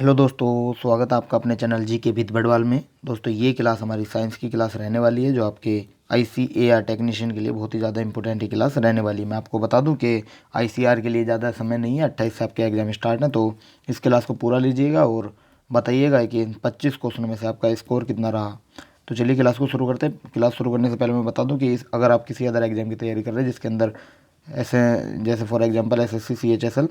Hello दोस्तों, स्वागत है आपका अपने चैनल जी के विद बड़वाल में। दोस्तों ये क्लास हमारी साइंस की क्लास रहने वाली है, जो आपके ICAR टेक्नीशियन के लिए बहुत ही ज़्यादा इंपॉर्टेंट क्लास रहने वाली है। मैं आपको बता दूं कि ICAR के लिए ज़्यादा समय नहीं है, 28 से आपके एग्जाम स्टार्ट है, तो इस क्लास को पूरा लीजिएगा और बताइएगा कि 25 क्वेश्चन में से आपका स्कोर कितना रहा। तो चलिए क्लास को शुरू करते हैं। क्लास शुरू करने से पहले मैं बता दूँ कि अगर आप किसी अदर एग्जाम की तैयारी कर रहे हैं जिसके अंदर ऐसे जैसे फॉर एग्जाम्पल SSC CHSL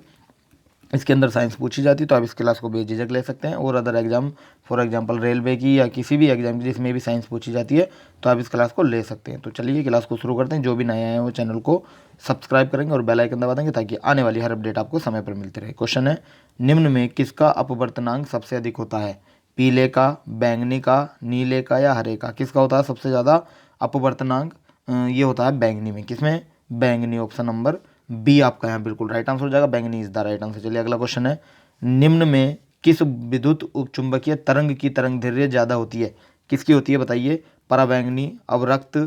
इसके अंदर साइंस पूछी जाती है, तो आप इस क्लास को बेझिझक ले सकते हैं। और other exam for example railway की या किसी भी एग्जाम की जिसमें भी साइंस पूछी जाती है, तो आप इस क्लास को ले सकते हैं। तो चलिए क्लास को शुरू करते हैं। जो भी नए आए हैं वो चैनल को सब्सक्राइब करेंगे और बेल आइकन दबा देंगे ताकि आने वाली हर अपडेट आपको समय पर मिलती रहे। क्वेश्चन है, निम्न में किसका अपवर्तनांक सबसे अधिक होता है? पीले का, बैंगनी का, नीले का या हरे का? किसका होता है सबसे ज़्यादा अपवर्तनांक? ये होता है बैंगनी में। किसमें? बैंगनी। ऑप्शन नंबर बी आपका यहाँ बिल्कुल राइट आंसर हो जाएगा। बैंगनी इज द राइट आंसर। चलिए अगला क्वेश्चन है, निम्न में किस विद्युत उपचुंबकीय तरंग की तरंग दैर्ध्य ज़्यादा होती है? किसकी होती है बताइए? पराबैंगनी, अवरक्त,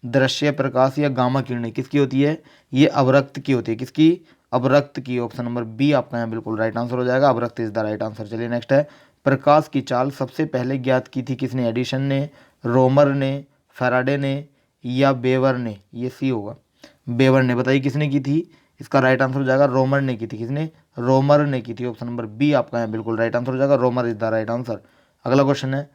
दृश्य प्रकाश या गामा किरणें? किसकी होती है? ये अवरक्त की होती है। किसकी? अवरक्त की। ऑप्शन नंबर बी आपका यहाँ बिल्कुल राइट आंसर हो जाएगा। अवरक्त इज द राइट आंसर। चलिए नेक्स्ट है, प्रकाश की चाल सबसे पहले ज्ञात की थी किसने? एडिशन ने, रोमर ने, फैराडे ने या बेवर ने? ये सी होगा। बेवर ने। बताइए किसने की थी? इसका राइट आंसर हो जाएगा रोमर ने की थी। किसने? रोमर ने की थी। ऑप्शन नंबर बी आपका है बिल्कुल राइट आंसर हो जाएगा। रोमर इज द राइट आंसर। अगला क्वेश्चन है,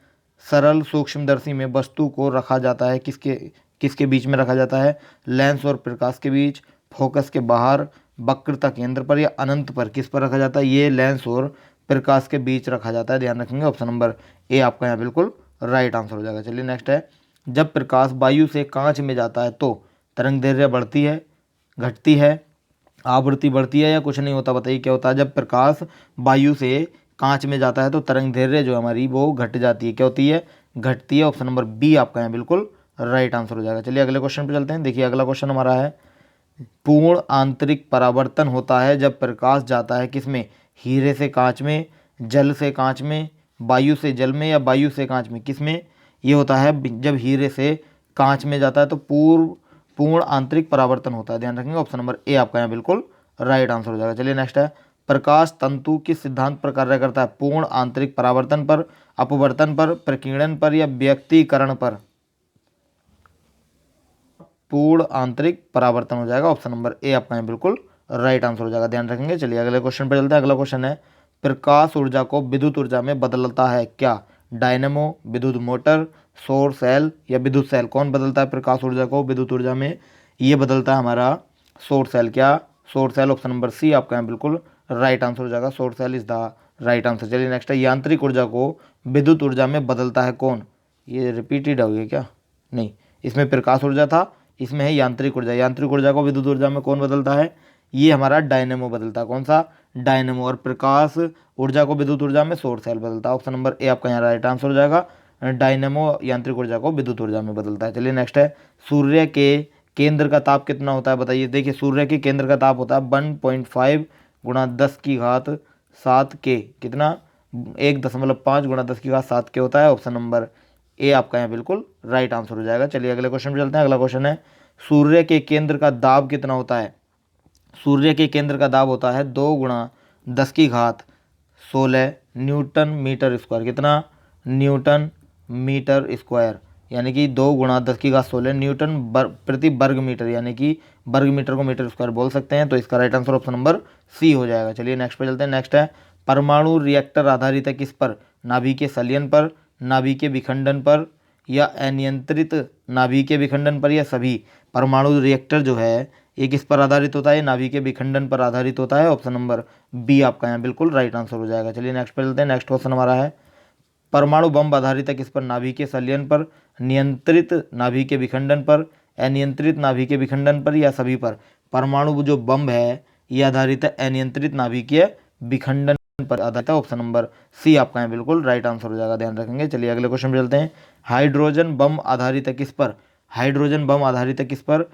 सरल सूक्ष्मदर्शी में वस्तु को रखा जाता है किसके किसके बीच में रखा जाता है? लेंस और प्रकाश के बीच, फोकस के बाहर, वक्रता केंद्र पर या अनंत पर? किस पर रखा जाता है? ये लेंस और प्रकाश के बीच रखा जाता है, ध्यान रखेंगे। ऑप्शन नंबर ए आपका यहाँ बिल्कुल राइट आंसर हो जाएगा। चलिए नेक्स्ट है, जब प्रकाश वायु से कांच में जाता है तो तरंग दैर्ध्य बढ़ती है, घटती है, आवृत्ति बढ़ती है या कुछ नहीं होता? बताइए क्या होता है? जब प्रकाश वायु से कांच में जाता है तो तरंग दैर्ध्य जो हमारी वो घट जाती है। क्या होती है? घटती है। ऑप्शन नंबर बी आपका यहाँ बिल्कुल राइट आंसर हो जाएगा। चलिए अगले क्वेश्चन पे चलते हैं। देखिए अगला क्वेश्चन हमारा है, पूर्ण आंतरिक परावर्तन होता है जब प्रकाश जाता है किसमें? हीरे से कांच में, जल से कांच में, वायु से जल में या वायु से कांच में? किसमें ये होता है? जब हीरे से कांच में जाता है तो पूर्ण आंतरिक परावर्तन होता है, ध्यान रखेंगे। ऑप्शन नंबर ए आपका यहाँ बिल्कुल राइट आंसर हो जाएगा। चलिए नेक्स्ट है, प्रकाश तंतु किस सिद्धांत पर कार्य करता है? पूर्ण आंतरिक परावर्तन पर, अपवर्तन पर, प्रकीर्णन पर या व्यक्तीकरण पर? पूर्ण आंतरिक परावर्तन हो जाएगा। ऑप्शन नंबर ए आपका यहाँ बिल्कुल राइट आंसर हो जाएगा, ध्यान रखेंगे। चलिए अगले क्वेश्चन पर चलते हैं। अगला क्वेश्चन है, प्रकाश ऊर्जा को विद्युत ऊर्जा में बदलता है क्या? डायनेमो, विद्युत मोटर, सौर सेल या विद्युत सेल? कौन बदलता है प्रकाश ऊर्जा को विद्युत ऊर्जा में? ये बदलता है हमारा सौर सेल। क्या? सौर सेल। ऑप्शन नंबर सी आपका यहाँ बिल्कुल राइट आंसर हो जाएगा। सौर cell is the right answer. चलिए नेक्स्ट है, यांत्रिक ऊर्जा को विद्युत ऊर्जा में बदलता है कौन? ये रिपीटेड हो गया क्या? नहीं, इसमें प्रकाश ऊर्जा था, इसमें है यांत्रिक ऊर्जा। यांत्रिक ऊर्जा को विद्युत ऊर्जा में कौन बदलता है? ये हमारा डायनेमो बदलता है। कौन सा? डायनेमो। और प्रकाश ऊर्जा को विद्युत ऊर्जा में सौर सेल बदलता है। ऑप्शन नंबर ए आपका यहाँ राइट आंसर हो जाएगा। डायनेमो यांत्रिक ऊर्जा को विद्युत ऊर्जा में बदलता है। चलिए नेक्स्ट है, सूर्य के केंद्र का ताप कितना होता है? बताइए। देखिए सूर्य के केंद्र का ताप होता है 1.5 गुणा 10⁻7 के। कितना? 1.5 गुणा 10⁻7 के होता है। ऑप्शन नंबर ए आपका यहाँ बिल्कुल राइट आंसर हो जाएगा। चलिए अगले क्वेश्चन पे चलते हैं। अगला क्वेश्चन है, सूर्य के केंद्र का दाब कितना होता है? सूर्य के केंद्र का दाब होता है 2 × 10⁻16 न्यूटन मीटर स्क्वायर। कितना? न्यूटन मीटर स्क्वायर, यानी कि 2 × 10⁻16 न्यूटन प्रति वर्ग मीटर, यानी कि वर्ग मीटर को मीटर स्क्वायर बोल सकते हैं। तो इसका right answer option number C हो जाएगा। चलिए नेक्स्ट पे चलते हैं। नेक्स्ट है, परमाणु रिएक्टर आधारित है किस पर? नाभिकीय संलयन पर, नाभिकीय विखंडन पर या अनियंत्रित नाभिकीय विखंडन पर या सभी? परमाणु रिएक्टर जो है ये किस पर आधारित होता है? नाभिकीय विखंडन पर आधारित होता है। ऑप्शन नंबर बी आपका यहाँ बिल्कुल राइट आंसर हो जाएगा। चलिए नेक्स्ट पे चलते हैं। नेक्स्ट क्वेश्चन हमारा है, परमाणु बम आधारित है किस पर? नाभिकीय संलयन पर, नियंत्रित नाभिकीय विखंडन पर, अनियंत्रित नाभिकीय विखंडन पर या सभी पर? परमाणु जो बम है ये आधारित है अनियंत्रित नाभिकीय विखंडन पर आधारित है। ऑप्शन नंबर सी आपका यहाँ बिल्कुल राइट आंसर हो जाएगा, ध्यान रखेंगे। चलिए अगले क्वेश्चन पे चलते हैं, हाइड्रोजन बम आधारित है किस पर? हाइड्रोजन बम आधारित है किस पर?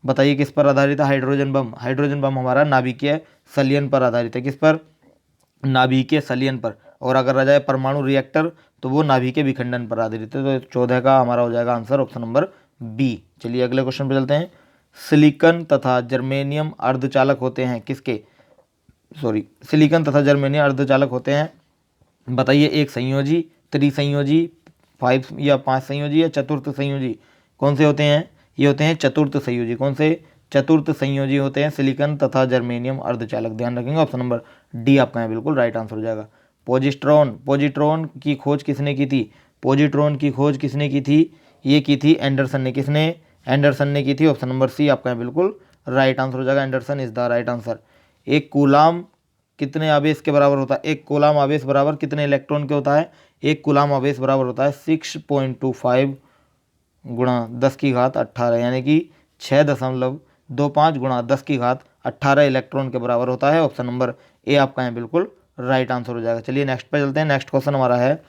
बताइए किस पर आधारित है हाइड्रोजन बम? हाइड्रोजन बम हमारा नाभिकीय संलयन पर आधारित है। किस पर? नाभिकीय संलयन पर। और अगर रह जाए परमाणु रिएक्टर तो वो नाभिकीय विखंडन पर आधारित है। तो 14 का हमारा हो जाएगा आंसर ऑप्शन नंबर बी। चलिए अगले क्वेश्चन पे चलते हैं, सिलिकॉन तथा जर्मेनियम अर्धचालक होते हैं किसके? सिलिकॉन तथा जर्मेनियम अर्धचालक होते हैं बताइए, एक संयोजी, त्रिसंयोजी, 5 या 5 संयोजी या चतुर्थ संयोजी, कौन से होते हैं? ये होते हैं चतुर्थ संयोजी। कौन से? चतुर्थ संयोजी होते हैं सिलिकॉन तथा जर्मेनियम अर्धचालक। ध्यान रखेंगे, ऑप्शन नंबर डी आपका है बिल्कुल राइट आंसर हो जाएगा। पोजिट्रॉन, पोजिट्रॉन की खोज किसने की थी? पोजिट्रॉन की खोज किसने की थी? ये की थी एंडरसन ने। किसने? एंडरसन ने की थी। ऑप्शन नंबर सी आपका है बिल्कुल राइट आंसर हो जाएगा। Anderson is the right answer. एक कूलाम कितने आवेश के बराबर होता है? एक कूलाम आवेश बराबर कितने इलेक्ट्रॉन के होता है? एक कूलाम आवेश बराबर होता है 6.25 गुणा 10⁸ यानी कि 6.25 गुणा 10⁸ इलेक्ट्रॉन के बराबर होता है। ऑप्शन नंबर ए आपका है बिल्कुल राइट आंसर हो जाएगा। चलिए नेक्स्ट पे चलते हैं। नेक्स्ट क्वेश्चन हमारा है,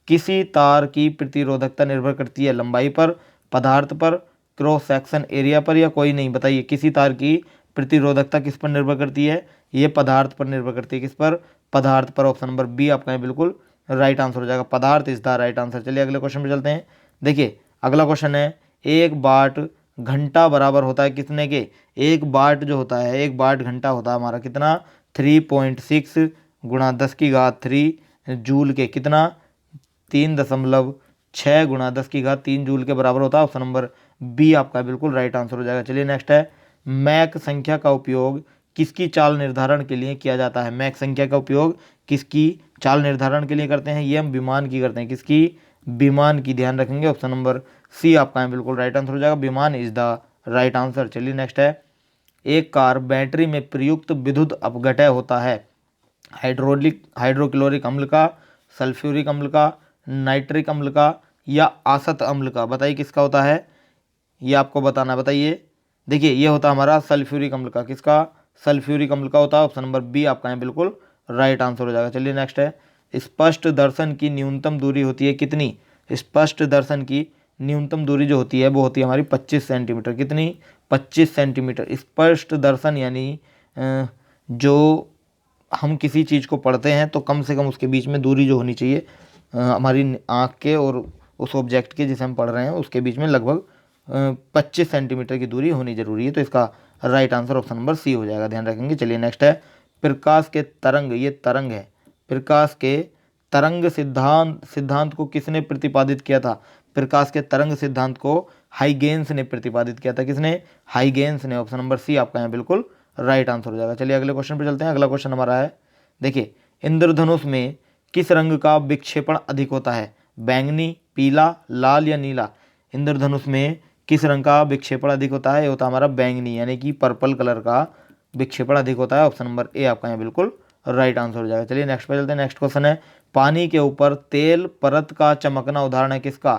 किसी तार की प्रतिरोधकता निर्भर करती है लंबाई पर, पदार्थ पर, क्रॉस सेक्शन एरिया पर या कोई नहीं? बताइए, किसी तार की प्रतिरोधकता किस पर निर्भर करती है? ये पदार्थ पर निर्भर करती है। किस पर? पदार्थ पर। ऑप्शन नंबर बी आपका है बिल्कुल राइट आंसर हो जाएगा। पदार्थ इज द राइट आंसर। चलिए अगले क्वेश्चन पे चलते हैं। देखिए अगला क्वेश्चन है, एक वाट घंटा बराबर होता है कितने के? एक वाट जो होता है, एक वाट घंटा होता है हमारा कितना? 3.6 गुणा 10⁻³ जूल के। कितना? 3.6 गुणा 10⁻³ जूल के बराबर होता है। ऑप्शन नंबर बी आपका बिल्कुल राइट आंसर हो जाएगा। चलिए नेक्स्ट है, मैक संख्या का उपयोग किसकी चाल निर्धारण के लिए किया जाता है? मैक संख्या का उपयोग किसकी चाल निर्धारण के लिए करते हैं? ये हम विमान की करते हैं। किसकी? विमान की। ध्यान रखेंगे, ऑप्शन नंबर सी आपका है बिल्कुल राइट आंसर हो जाएगा। विमान इज द राइट आंसर। चलिए नेक्स्ट है, एक कार बैटरी में प्रयुक्त विद्युत अपघटय होता है हाइड्रोक्लोरिक अम्ल का, सल्फ्यूरिक अम्ल का, नाइट्रिक अम्ल का या आसत अम्ल का? बताइए किसका होता है? ये आपको बताना है। बताइए, देखिए ये होता है हमारा सल्फ्यूरिक अम्ल का। किसका? सल्फ्यूरिक अम्ल का होता है। ऑप्शन नंबर बी आपका है बिल्कुल राइट आंसर हो जाएगा। चलिए नेक्स्ट है, स्पष्ट दर्शन की न्यूनतम दूरी होती है कितनी? स्पष्ट दर्शन की न्यूनतम दूरी जो होती है वो होती है हमारी 25 सेंटीमीटर। कितनी? 25 सेंटीमीटर। स्पष्ट दर्शन यानी जो हम किसी चीज़ को पढ़ते हैं तो कम से कम उसके बीच में दूरी जो होनी चाहिए हमारी आँख के और उस ऑब्जेक्ट के जिसे हम पढ़ रहे हैं उसके बीच में लगभग 25 सेंटीमीटर की दूरी होनी जरूरी है। तो इसका right answer option number C हो जाएगा। ध्यान रखेंगे। चलिए नेक्स्ट है, प्रकाश के तरंग, ये तरंग है, प्रकाश के तरंग सिद्धांत को किसने प्रतिपादित किया था? प्रकाश के तरंग सिद्धांत को हाइगेंस ने प्रतिपादित किया था। किसने? हाइगेंस ने। ऑप्शन नंबर सी आपका है बिल्कुल राइट आंसर हो जाएगा। चलिए अगले क्वेश्चन पे चलते हैं। अगला क्वेश्चन हमारा है, देखिए इंद्रधनुष में किस रंग का विक्षेपण अधिक होता है? बैंगनी, पीला, लाल या नीला? इंद्रधनुष में किस रंग का विक्षेपण अधिक होता है? ये होता है हमारा बैंगनी यानी कि पर्पल कलर का विक्षेपण अधिक होता है। ऑप्शन नंबर ए आपका है बिल्कुल राइट आंसर हो जाएगा। चलिए नेक्स्ट पे चलते हैं। नेक्स्ट क्वेश्चन है, पानी के ऊपर तेल परत का चमकना उदाहरण है किसका?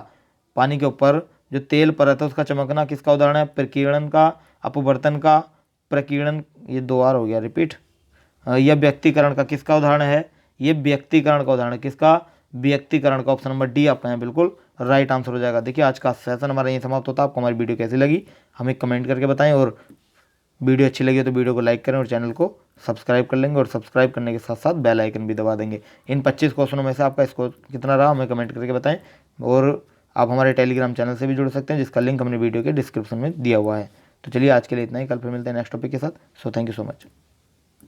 पानी के ऊपर जो तेल परत है उसका चमकना किसका उदाहरण है? प्रकीर्णन का, अपवर्तन का, प्रकीर्णन, ये 2 बार हो गया रिपीट, यह व्यक्तिकरण का किसका उदाहरण है? ये व्यक्तिकरण का उदाहरण है। किसका? व्यक्तिकरण का। ऑप्शन नंबर डी आपका है बिल्कुल राइट आंसर हो जाएगा। देखिए आज का सेशन हमारा यही समाप्त होता है। आपको हमारी वीडियो कैसी लगी हमें कमेंट करके बताएं, और वीडियो अच्छी लगी तो वीडियो को लाइक करें और चैनल को सब्सक्राइब कर लेंगे, और सब्सक्राइब करने के साथ साथ बेल आइकन भी दबा देंगे। इन 25 क्वेश्चनों में से आपका स्कोर कितना रहा हमें कमेंट करके बताएं, और आप हमारे टेलीग्राम चैनल से भी जुड़ सकते हैं जिसका लिंक हमने वीडियो के डिस्क्रिप्शन में दिया हुआ है। तो चलिए आज के लिए इतना ही, कल फिर मिलते हैं नेक्स्ट टॉपिक के साथ। So thank you so much.